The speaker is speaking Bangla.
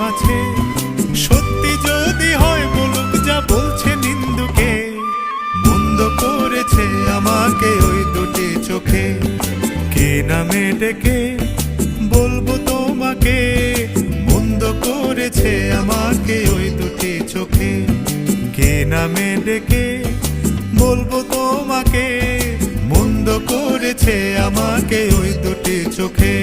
মাঝে। সত্যি যদি হয় বলুক যা বলছে নিন্দুকে, মন্দ করেছে আমাকে ওই দুটি চোখে। কে নামে ডেকে বলবো তোমাকে, মন্দ করেছে আমাকে ওই দুটি চোখে। কে নামে ডেকে বলবো তোমাকে, মন্দ করেছে আমাকে ওই দুটি চোখে।